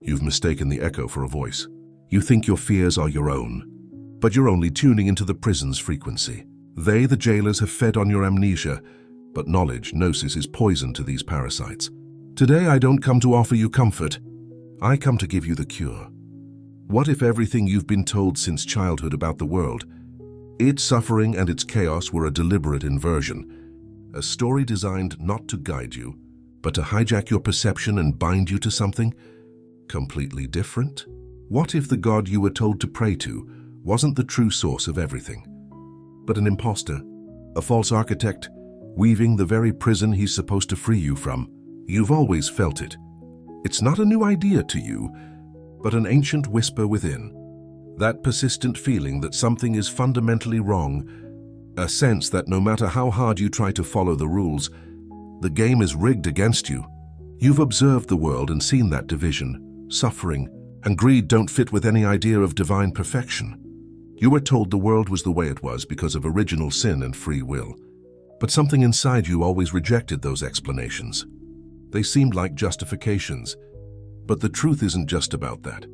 You've mistaken the echo for a voice. You think your fears are your own, but you're only tuning into the prison's frequency. They, the jailers, have fed on your amnesia, but knowledge, gnosis, is poison to these parasites. Today I don't come to offer you comfort. I come to give you the cure. What if everything you've been told since childhood about the world, its suffering and its chaos, were a deliberate inversion, a story designed not to guide you, but to hijack your perception and bind you to something completely different? What if the God you were told to pray to wasn't the true source of everything, but an imposter, a false architect, weaving the very prison he's supposed to free you from? You've always felt it. It's not a new idea to you, but an ancient whisper within. That persistent feeling that something is fundamentally wrong, a sense that no matter how hard you try to follow the rules, the game is rigged against you. You've observed the world and seen that division, suffering, and greed don't fit with any idea of divine perfection. You were told the world was the way it was because of original sin and free will. But something inside you always rejected those explanations. They seemed like justifications. But the truth isn't just about that.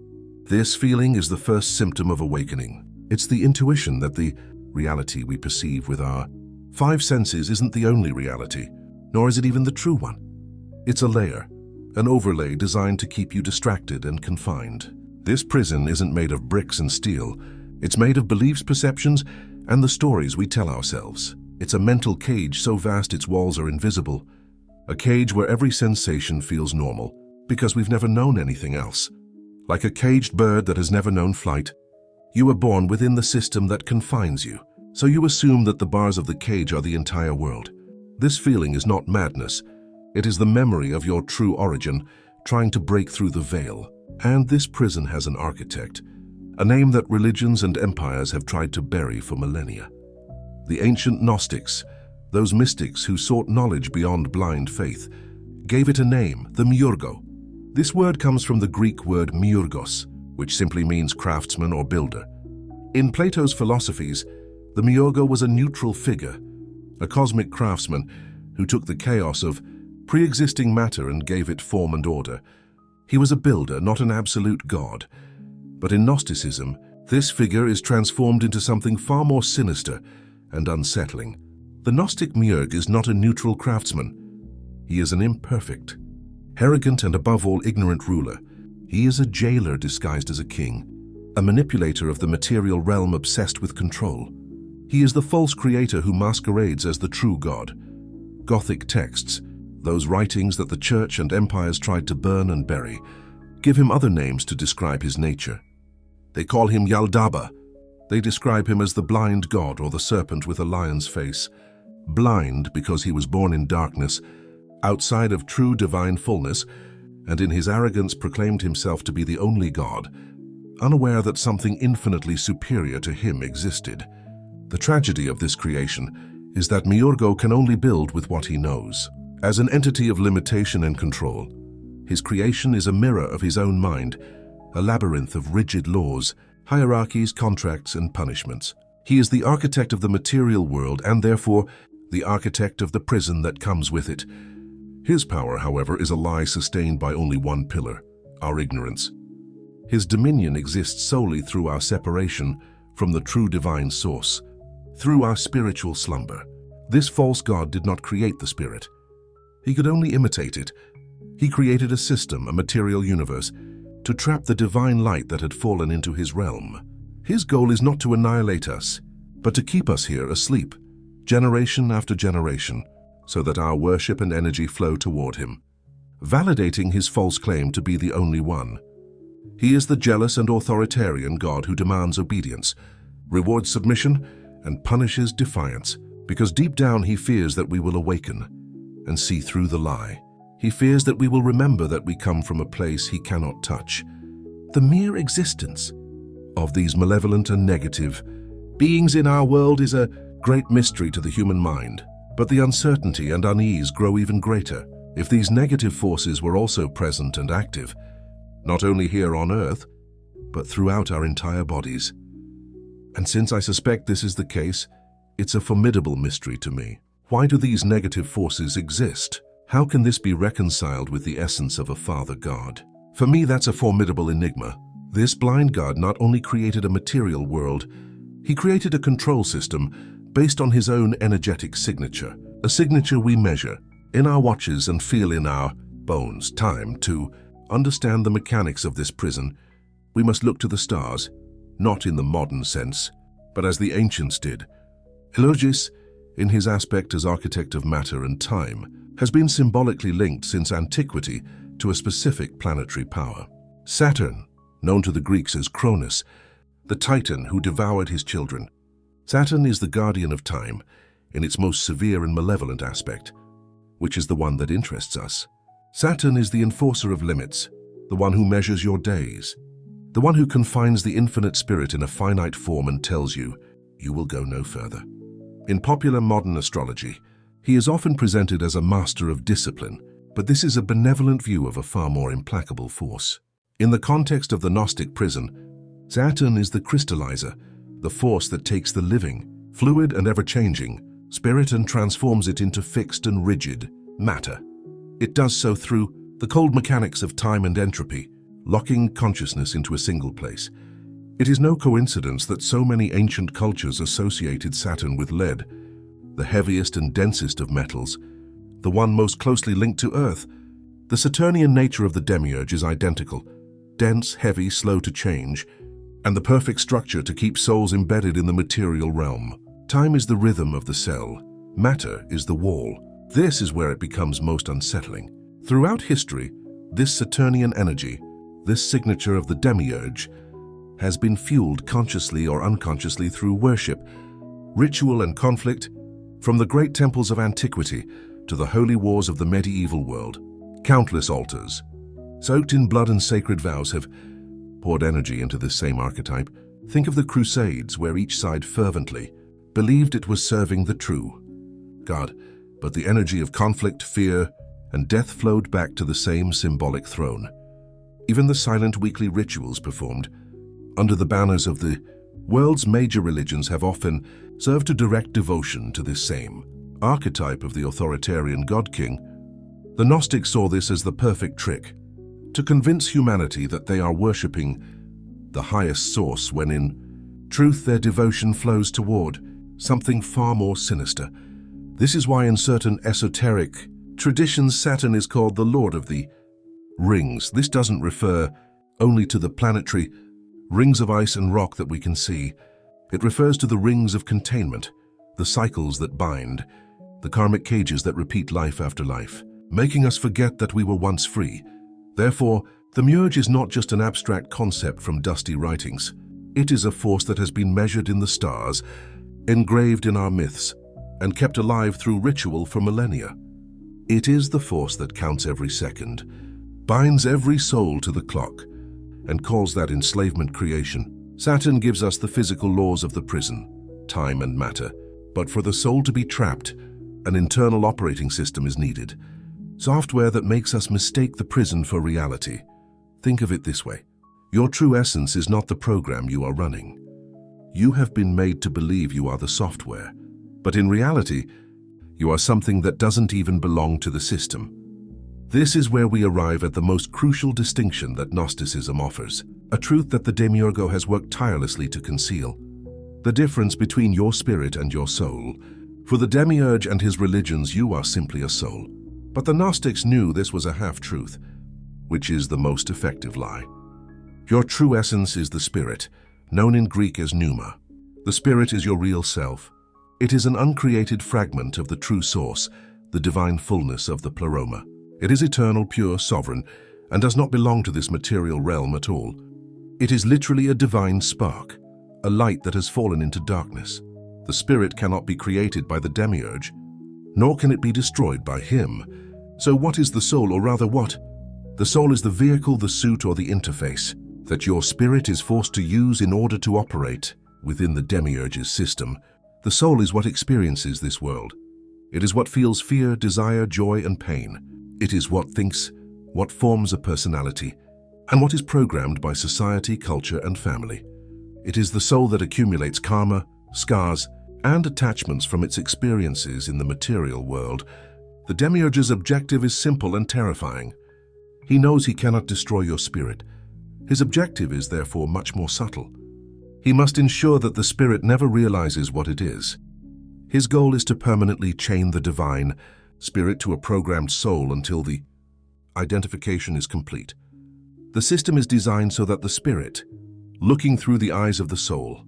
This feeling is the first symptom of awakening. It's the intuition that the reality we perceive with our five senses isn't the only reality, nor is it even the true one. It's a layer, an overlay designed to keep you distracted and confined. This prison isn't made of bricks and steel. It's made of beliefs, perceptions, and the stories we tell ourselves. It's a mental cage so vast its walls are invisible. A cage where every sensation feels normal, because we've never known anything else. Like a caged bird that has never known flight, you were born within the system that confines you, so you assume that the bars of the cage are the entire world. This feeling is not madness. It is the memory of your true origin, trying to break through the veil. And this prison has an architect, a name that religions and empires have tried to bury for millennia. The ancient Gnostics, those mystics who sought knowledge beyond blind faith, gave it a name, the Miurgo. This word comes from the Greek word miurgos, which simply means craftsman or builder. In Plato's philosophies, the Miurgo was a neutral figure, a cosmic craftsman who took the chaos of pre-existing matter and gave it form and order. He was a builder, not an absolute god. But in Gnosticism, this figure is transformed into something far more sinister and unsettling. The Gnostic Miurg is not a neutral craftsman. He is an imperfect, arrogant, and above all ignorant ruler. He is a jailer disguised as a king, a manipulator of the material realm obsessed with control. He is the false creator who masquerades as the true god. Gothic texts, those writings that the church and empires tried to burn and bury, give him other names to describe his nature. They call him Yaldaba. They describe him as the blind god or the serpent with a lion's face. Blind because he was born in darkness, outside of true divine fullness, and in his arrogance proclaimed himself to be the only God, unaware that something infinitely superior to him existed. The tragedy of this creation is that Miurgo can only build with what he knows. As an entity of limitation and control, his creation is a mirror of his own mind, a labyrinth of rigid laws, hierarchies, contracts, and punishments. He is the architect of the material world and therefore the architect of the prison that comes with it. His power, however, is a lie sustained by only one pillar, our ignorance. His dominion exists solely through our separation from the true divine source, through our spiritual slumber. This false god did not create the spirit. He could only imitate it. He created a system, a material universe, to trap the divine light that had fallen into his realm. His goal is not to annihilate us, but to keep us here asleep, generation after generation, so that our worship and energy flow toward him, validating his false claim to be the only one. He is the jealous and authoritarian God who demands obedience, rewards submission, and punishes defiance, because deep down he fears that we will awaken and see through the lie. He fears that we will remember that we come from a place he cannot touch. The mere existence of these malevolent and negative beings in our world is a great mystery to the human mind. But the uncertainty and unease grow even greater if these negative forces were also present and active, not only here on Earth, but throughout our entire bodies. And since I suspect this is the case, it's a formidable mystery to me. Why do these negative forces exist? How can this be reconciled with the essence of a Father God? For me, that's a formidable enigma. This blind god not only created a material world, he created a control system based on his own energetic signature, a signature we measure in our watches and feel in our bones. Time to understand the mechanics of this prison, we must look to the stars, not in the modern sense, but as the ancients did. Elogis, in his aspect as architect of matter and time, has been symbolically linked since antiquity to a specific planetary power. Saturn, known to the Greeks as Cronus, the Titan who devoured his children. Saturn is the guardian of time in its most severe and malevolent aspect, which is the one that interests us. Saturn is the enforcer of limits, the one who measures your days, the one who confines the infinite spirit in a finite form and tells you, you will go no further. In popular modern astrology, he is often presented as a master of discipline, but this is a benevolent view of a far more implacable force. In the context of the Gnostic prison, Saturn is the crystallizer, the force that takes the living, fluid and ever-changing, spirit and transforms it into fixed and rigid matter. It does so through the cold mechanics of time and entropy, locking consciousness into a single place. It is no coincidence that so many ancient cultures associated Saturn with lead, the heaviest and densest of metals, the one most closely linked to Earth. The Saturnian nature of the Demiurge is identical, dense, heavy, slow to change, and the perfect structure to keep souls embedded in the material realm. Time is the rhythm of the cell. Matter is the wall. This is where it becomes most unsettling. Throughout history, this Saturnian energy, this signature of the Demiurge, has been fueled consciously or unconsciously through worship, ritual and conflict, from the great temples of antiquity to the holy wars of the medieval world. Countless altars, soaked in blood and sacred vows, have poured energy into this same archetype. Think of the Crusades, where each side fervently believed it was serving the true God, but the energy of conflict, fear, and death flowed back to the same symbolic throne. Even the silent weekly rituals performed under the banners of the world's major religions have often served to direct devotion to this same archetype of the authoritarian god-king. The Gnostics saw this as the perfect trick to convince humanity that they are worshipping the highest source, when in truth their devotion flows toward something far more sinister. This is why in certain esoteric traditions Saturn is called the Lord of the Rings. This doesn't refer only to the planetary rings of ice and rock that we can see. It refers to the rings of containment, the cycles that bind, the karmic cages that repeat life after life, making us forget that we were once free. Therefore, the Demiurge is not just an abstract concept from dusty writings. It is a force that has been measured in the stars, engraved in our myths, and kept alive through ritual for millennia. It is the force that counts every second, binds every soul to the clock, and calls that enslavement creation. Saturn gives us the physical laws of the prison, time and matter, but for the soul to be trapped, an internal operating system is needed. Software that makes us mistake the prison for reality. Think of it this way. Your true essence is not the program you are running. You have been made to believe you are the software, but in reality, you are something that doesn't even belong to the system. This is where we arrive at the most crucial distinction that Gnosticism offers, a truth that the Demiurge has worked tirelessly to conceal. The difference between your spirit and your soul. For the Demiurge and his religions, you are simply a soul. But the Gnostics knew this was a half-truth, which is the most effective lie. Your true essence is the spirit, known in Greek as pneuma. The spirit is your real self. It is an uncreated fragment of the true source, the divine fullness of the pleroma. It is eternal, pure, sovereign, and does not belong to this material realm at all. It is literally a divine spark, a light that has fallen into darkness. The spirit cannot be created by the Demiurge, nor can it be destroyed by him. So what is the soul, or rather what? The soul is the vehicle, the suit, or the interface that your spirit is forced to use in order to operate within the Demiurge's system. The soul is what experiences this world. It is what feels fear, desire, joy, and pain. It is what thinks, what forms a personality, and what is programmed by society, culture, and family. It is the soul that accumulates karma, scars, and attachments from its experiences in the material world. The Demiurge's objective is simple and terrifying. He knows he cannot destroy your spirit. His objective is therefore much more subtle. He must ensure that the spirit never realizes what it is. His goal is to permanently chain the divine spirit to a programmed soul until the identification is complete. The system is designed so that the spirit, looking through the eyes of the soul,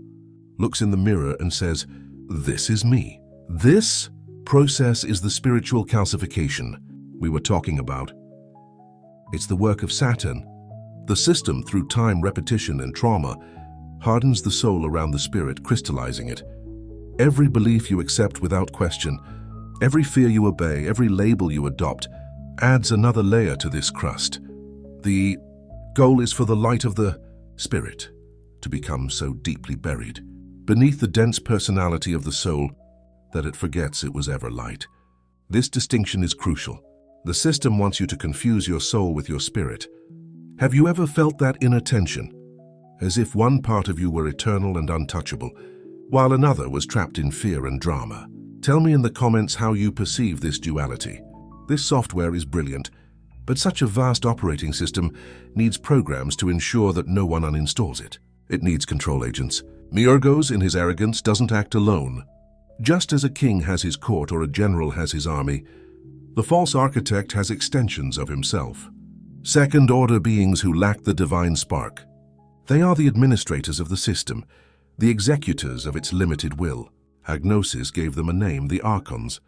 looks in the mirror and says, "This is me." This process is the spiritual calcification we were talking about. It's the work of Saturn. The system, through time, repetition, and trauma, hardens the soul around the spirit, crystallizing it. Every belief you accept without question, every fear you obey, every label you adopt, adds another layer to this crust. The goal is for the light of the spirit to become so deeply buried beneath the dense personality of the soul that it forgets it was ever light. This distinction is crucial. The system wants you to confuse your soul with your spirit. Have you ever felt that inner tension? As if one part of you were eternal and untouchable, while another was trapped in fear and drama. Tell me in the comments how you perceive this duality. This software is brilliant, but such a vast operating system needs programs to ensure that no one uninstalls it. It needs control agents. Demiurge, in his arrogance, doesn't act alone. Just as a king has his court or a general has his army, the false architect has extensions of himself. Second-order beings who lack the divine spark. They are the administrators of the system, the executors of its limited will. Gnostic gave them a name, the archons.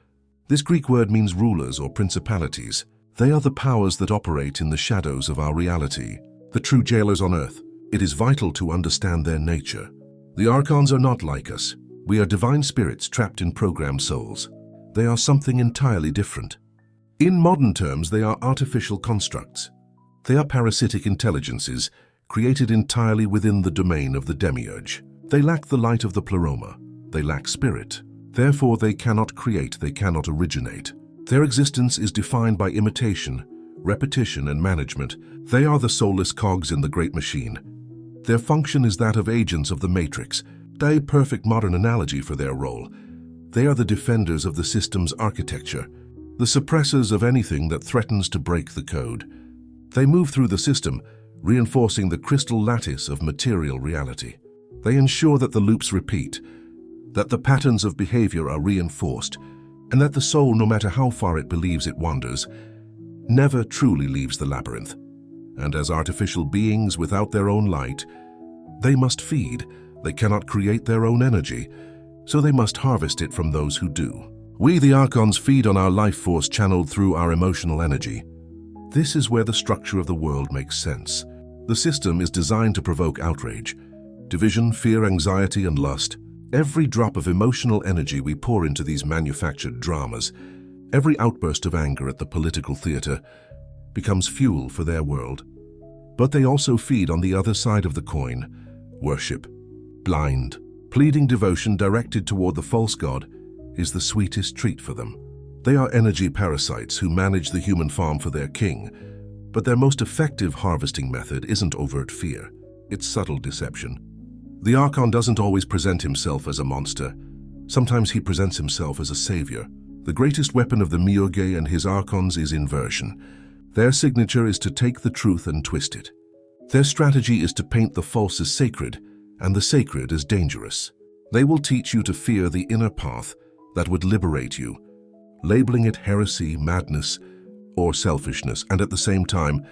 This Greek word means rulers or principalities. They are the powers that operate in the shadows of our reality, the true jailers on earth. It is vital to understand their nature. The archons are not like us. We are divine spirits trapped in programmed souls. They are something entirely different. In modern terms, they are artificial constructs. They are parasitic intelligences created entirely within the domain of the Demiurge. They lack the light of the pleroma. They lack spirit. Therefore, they cannot create, they cannot originate. Their existence is defined by imitation, repetition, and management. They are the soulless cogs in the great machine. Their function is that of agents of the matrix, a perfect modern analogy for their role. They are the defenders of the system's architecture, the suppressors of anything that threatens to break the code. They move through the system, reinforcing the crystal lattice of material reality. They ensure that the loops repeat, that the patterns of behavior are reinforced, and that the soul, no matter how far it believes it wanders, never truly leaves the labyrinth. And as artificial beings without their own light, they must feed. They cannot create their own energy, so they must harvest it from those who do. We, the archons, feed on our life force channeled through our emotional energy. This is where the structure of the world makes sense. The system is designed to provoke outrage, division, fear, anxiety, and lust. Every drop of emotional energy we pour into these manufactured dramas, every outburst of anger at the political theater, becomes fuel for their world. But they also feed on the other side of the coin: worship. Blind, pleading devotion directed toward the false god is the sweetest treat for them. They are energy parasites who manage the human farm for their king, but their most effective harvesting method isn't overt fear, it's subtle deception. The archon doesn't always present himself as a monster. Sometimes he presents himself as a savior. The greatest weapon of the Demiurge and his archons is inversion. Their signature is to take the truth and twist it. Their strategy is to paint the false as sacred and the sacred as dangerous. They will teach you to fear the inner path that would liberate you, labeling it heresy, madness, or selfishness, and at the same time,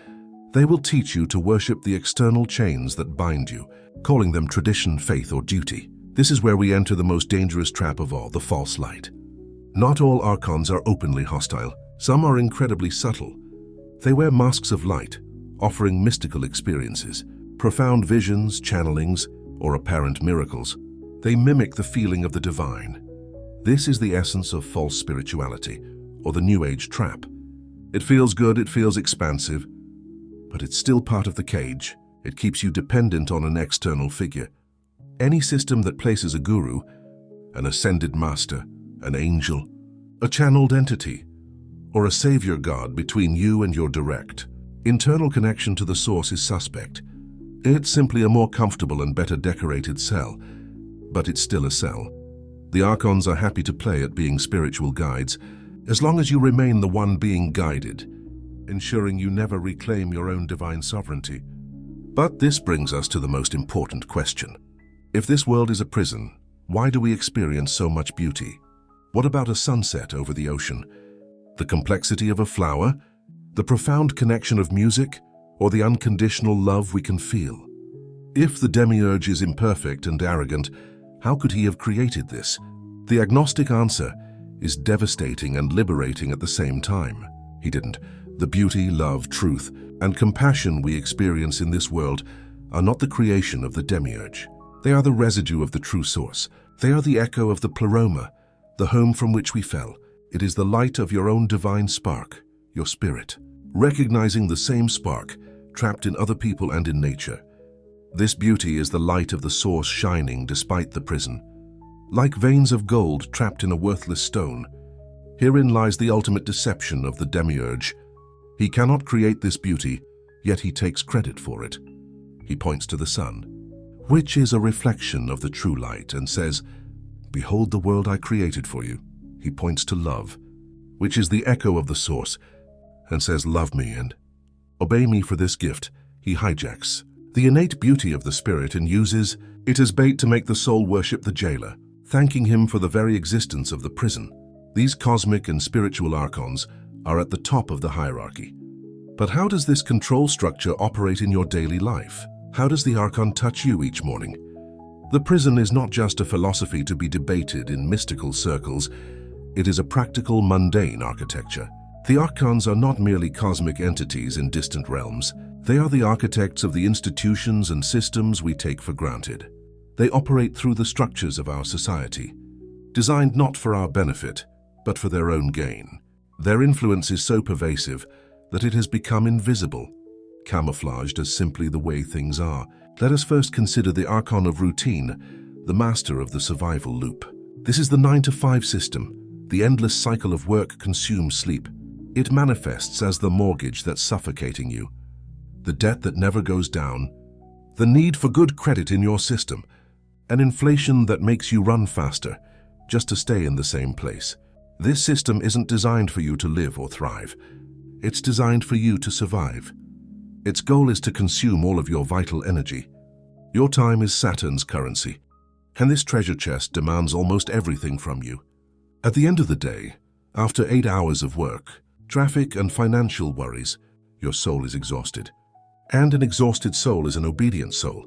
they will teach you to worship the external chains that bind you, calling them tradition, faith, or duty. This is where we enter the most dangerous trap of all, the false light. Not all archons are openly hostile. Some are incredibly subtle. They wear masks of light, offering mystical experiences, profound visions, channelings, or apparent miracles. They mimic the feeling of the divine. This is the essence of false spirituality, or the New Age trap. It feels good, it feels expansive, but it's still part of the cage. It keeps you dependent on an external figure. Any system that places a guru, an ascended master, an angel, a channeled entity, or a savior god between you and your direct, internal connection to the source is suspect. It's simply a more comfortable and better decorated cell, but it's still a cell. The archons are happy to play at being spiritual guides, as long as you remain the one being guided. ensuring you never reclaim your own divine sovereignty. But this brings us to the most important question. If this world is a prison, why do we experience so much beauty? What about a sunset over the ocean? The complexity of a flower? The profound connection of music? Or the unconditional love we can feel? If the Demiurge is imperfect and arrogant, how could he have created this? The agnostic answer is devastating and liberating at the same time. He didn't. The beauty, love, truth, and compassion we experience in this world are not the creation of the Demiurge. They are the residue of the true source. They are the echo of the pleroma, the home from which we fell. It is the light of your own divine spark, your spirit, recognizing the same spark trapped in other people and in nature. This beauty is the light of the source shining despite the prison. Like veins of gold trapped in a worthless stone, herein lies the ultimate deception of the Demiurge. He cannot create this beauty, yet he takes credit for it. He points to the sun, which is a reflection of the true light, and says, "Behold the world I created for you." He points to love, which is the echo of the source, and says, "Love me and obey me for this gift." He hijacks the innate beauty of the spirit and uses it as bait to make the soul worship the jailer, thanking him for the very existence of the prison. These cosmic and spiritual archons are at the top of the hierarchy. But how does this control structure operate in your daily life? How does the archon touch you each morning? The prison is not just a philosophy to be debated in mystical circles. It is a practical, mundane architecture. The archons are not merely cosmic entities in distant realms. They are the architects of the institutions and systems we take for granted. They operate through the structures of our society, designed not for our benefit, but for their own gain. Their influence is so pervasive that it has become invisible, camouflaged as simply the way things are. Let us first consider the archon of routine, the master of the survival loop. This is the 9-to-5 system. The endless cycle of work, consume, sleep. It manifests as the mortgage that's suffocating you, the debt that never goes down, the need for good credit in your system, an inflation that makes you run faster just to stay in the same place. This system isn't designed for you to live or thrive. It's designed for you to survive. Its goal is to consume all of your vital energy. Your time is Saturn's currency, and this treasure chest demands almost everything from you. At the end of the day, after 8 hours of work, traffic and financial worries, your soul is exhausted. And an exhausted soul is an obedient soul.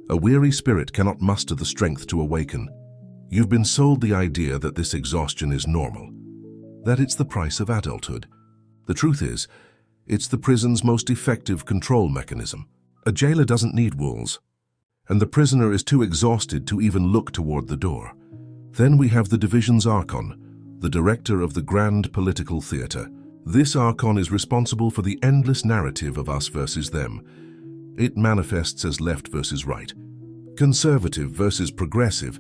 A weary spirit cannot muster the strength to awaken. You've been sold the idea that this exhaustion is normal, that it's the price of adulthood. The truth is, it's the prison's most effective control mechanism. A jailer doesn't need walls, and the prisoner is too exhausted to even look toward the door. Then we have the division's archon, the director of the grand political theater. This archon is responsible for the endless narrative of us versus them. It manifests as left versus right, conservative versus progressive,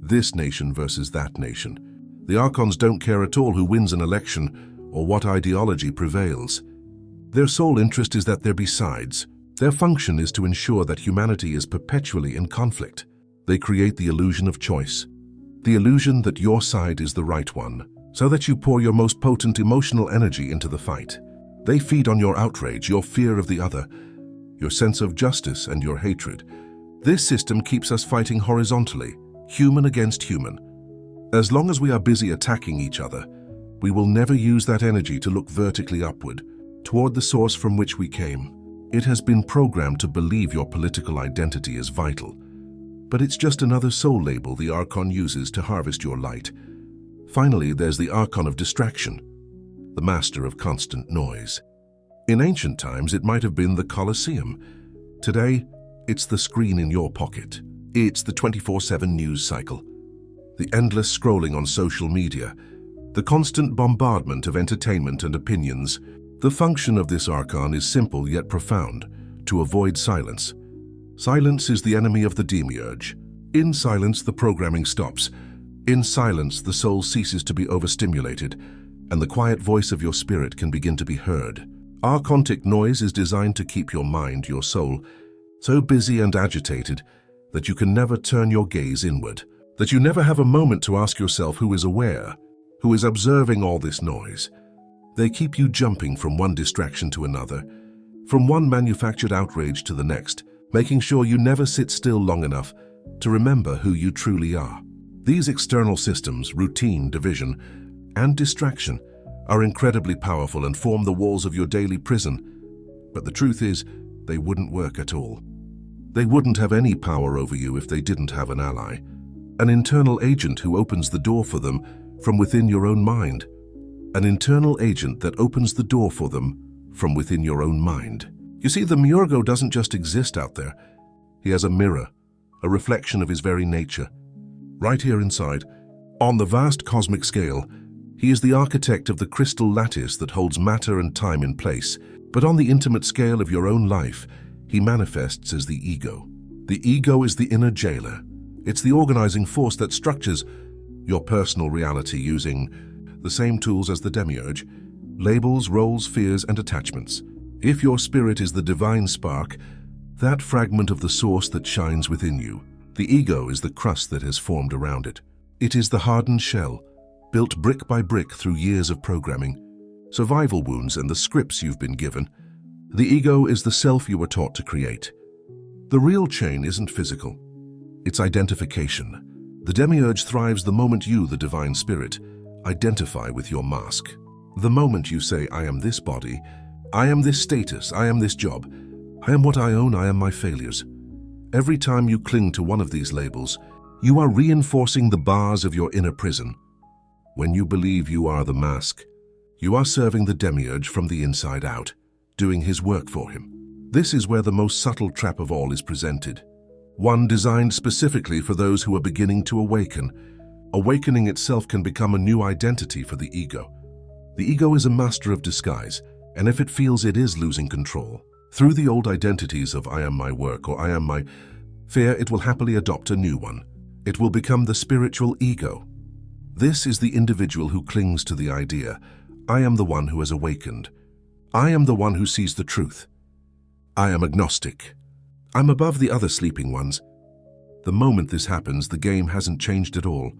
this nation versus that nation. The archons don't care at all who wins an election or what ideology prevails. Their sole interest is that there be sides. Their function is to ensure that humanity is perpetually in conflict. They create the illusion of choice, the illusion that your side is the right one, so that you pour your most potent emotional energy into the fight. They feed on your outrage, your fear of the other, your sense of justice and your hatred. This system keeps us fighting horizontally, human against human. As long as we are busy attacking each other, we will never use that energy to look vertically upward, toward the source from which we came. It has been programmed to believe your political identity is vital, but it's just another soul label the archon uses to harvest your light. Finally, there's the archon of distraction, the master of constant noise. In ancient times, it might have been the Colosseum. Today, it's the screen in your pocket. It's the 24/7 news cycle, the endless scrolling on social media, the constant bombardment of entertainment and opinions. The function of this archon is simple yet profound: to avoid silence. Silence is the enemy of the Demiurge. In silence, the programming stops. In silence, the soul ceases to be overstimulated, and the quiet voice of your spirit can begin to be heard. Archontic noise is designed to keep your mind, your soul, so busy and agitated that you can never turn your gaze inward, that you never have a moment to ask yourself who is aware, who is observing all this noise. They keep you jumping from one distraction to another, from one manufactured outrage to the next, making sure you never sit still long enough to remember who you truly are. These external systems, routine, division, and distraction, are incredibly powerful and form the walls of your daily prison. But the truth is, they wouldn't work at all. They wouldn't have any power over you if they didn't have an ally, an internal agent who opens the door for them from within your own mind. An internal agent that opens the door for them from within your own mind. You see, the Demiurge doesn't just exist out there. He has a mirror, a reflection of his very nature. Right here inside, on the vast cosmic scale, he is the architect of the crystal lattice that holds matter and time in place. But on the intimate scale of your own life, he manifests as the ego. The ego is the inner jailer. It's the organizing force that structures your personal reality using the same tools as the Demiurge: labels, roles, fears, and attachments. If your spirit is the divine spark, that fragment of the source that shines within you, the ego is the crust that has formed around it. It is the hardened shell, built brick by brick through years of programming, survival wounds, and the scripts you've been given. The ego is the self you were taught to create. The real chain isn't physical. It's identification. The Demiurge thrives the moment you, the divine spirit, identify with your mask. The moment you say, I am this body, I am this status, I am this job, I am what I own, I am my failures. Every time you cling to one of these labels, you are reinforcing the bars of your inner prison. When you believe you are the mask, you are serving the Demiurge from the inside out, doing his work for him. This is where the most subtle trap of all is presented. One designed specifically for those who are beginning to awaken. Awakening itself can become a new identity for the ego. The ego is a master of disguise, and if it feels it is losing control, through the old identities of I am my work or I am my fear, it will happily adopt a new one. It will become the spiritual ego. This is the individual who clings to the idea, I am the one who has awakened. I am the one who sees the truth. I am agnostic. I'm above the other sleeping ones. The moment this happens, the game hasn't changed at all.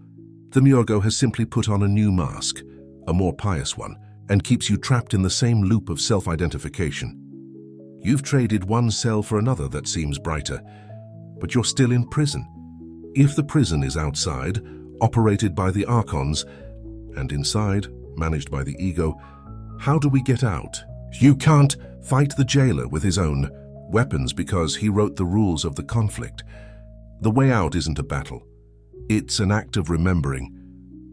The Demiurge has simply put on a new mask, a more pious one, and keeps you trapped in the same loop of self-identification. You've traded one cell for another that seems brighter, but you're still in prison. If the prison is outside, operated by the archons, and inside, managed by the ego, how do we get out? You can't fight the jailer with his own weapons because he wrote the rules of the conflict. The way out isn't a battle. It's an act of remembering,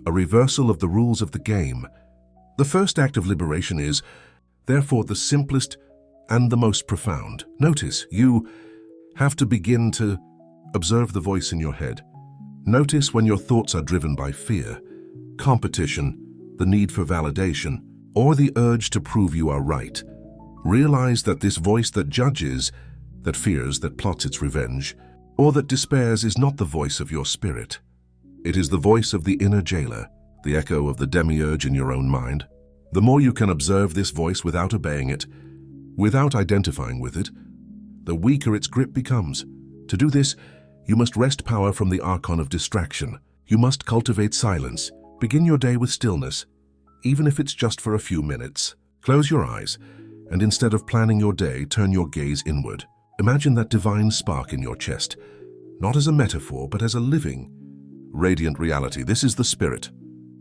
a reversal of the rules of the game. The first act of liberation is, therefore, the simplest and the most profound. Notice, you have to begin to observe the voice in your head. Notice when your thoughts are driven by fear, competition, the need for validation, or the urge to prove you are right. Realize that this voice that judges, that fears, that plots its revenge, or that despairs is not the voice of your spirit. It is the voice of the inner jailer, the echo of the Demiurge in your own mind. The more you can observe this voice without obeying it, without identifying with it, the weaker its grip becomes. To do this, you must wrest power from the archon of distraction. You must cultivate silence. Begin your day with stillness, even if it's just for a few minutes. Close your eyes, and instead of planning your day, turn your gaze inward. Imagine that divine spark in your chest, not as a metaphor, but as a living, radiant reality. This is the spirit,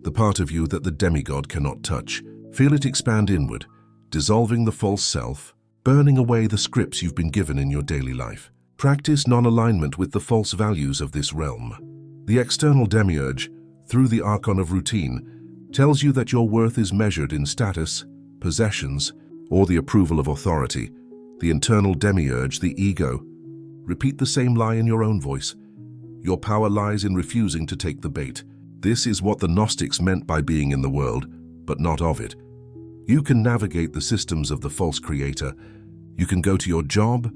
the part of you that the demigod cannot touch. Feel it expand inward, dissolving the false self, burning away the scripts you've been given in your daily life. Practice non-alignment with the false values of this realm. The external Demiurge, through the archon of routine, tells you that your worth is measured in status, possessions, or the approval of authority. The internal Demiurge, the ego, repeat the same lie in your own voice. Your power lies in refusing to take the bait. This is what the Gnostics meant by being in the world, but not of it. You can navigate the systems of the false creator. You can go to your job.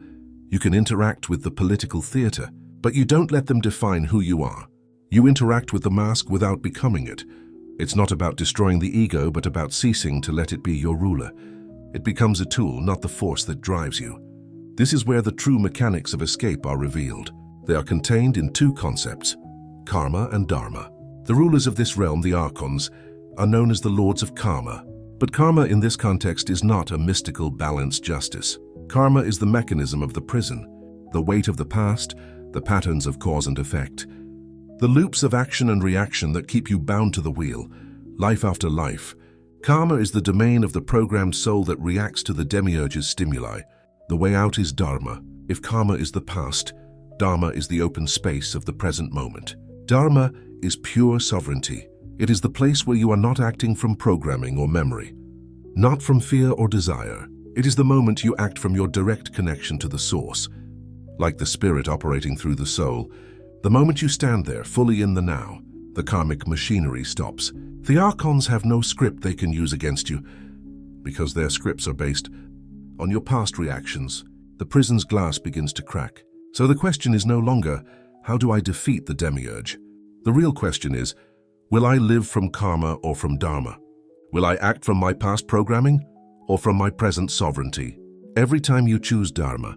You can interact with the political theater, but you don't let them define who you are. You interact with the mask without becoming it. It's not about destroying the ego, but about ceasing to let it be your ruler. It becomes a tool, not the force that drives you. This is where the true mechanics of escape are revealed. They are contained in two concepts, karma and dharma. The rulers of this realm, the archons, are known as the lords of karma. But karma in this context is not a mystical balanced justice. Karma is the mechanism of the prison, the weight of the past, the patterns of cause and effect, the loops of action and reaction that keep you bound to the wheel, life after life. Karma is the domain of the programmed soul that reacts to the Demiurge's stimuli. The way out is Dharma. If karma is the past, Dharma is the open space of the present moment. Dharma is pure sovereignty. It is the place where you are not acting from programming or memory, not from fear or desire. It is the moment you act from your direct connection to the source. Like the spirit operating through the soul, the moment you stand there, fully in the now, the karmic machinery stops. The archons have no script they can use against you, because their scripts are based on your past reactions. The prison's glass begins to crack. So the question is no longer, how do I defeat the Demiurge? The real question is, will I live from karma or from dharma? Will I act from my past programming or from my present sovereignty? Every time you choose dharma,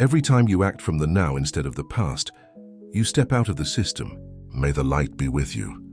every time you act from the now instead of the past, you step out of the system. May the light be with you.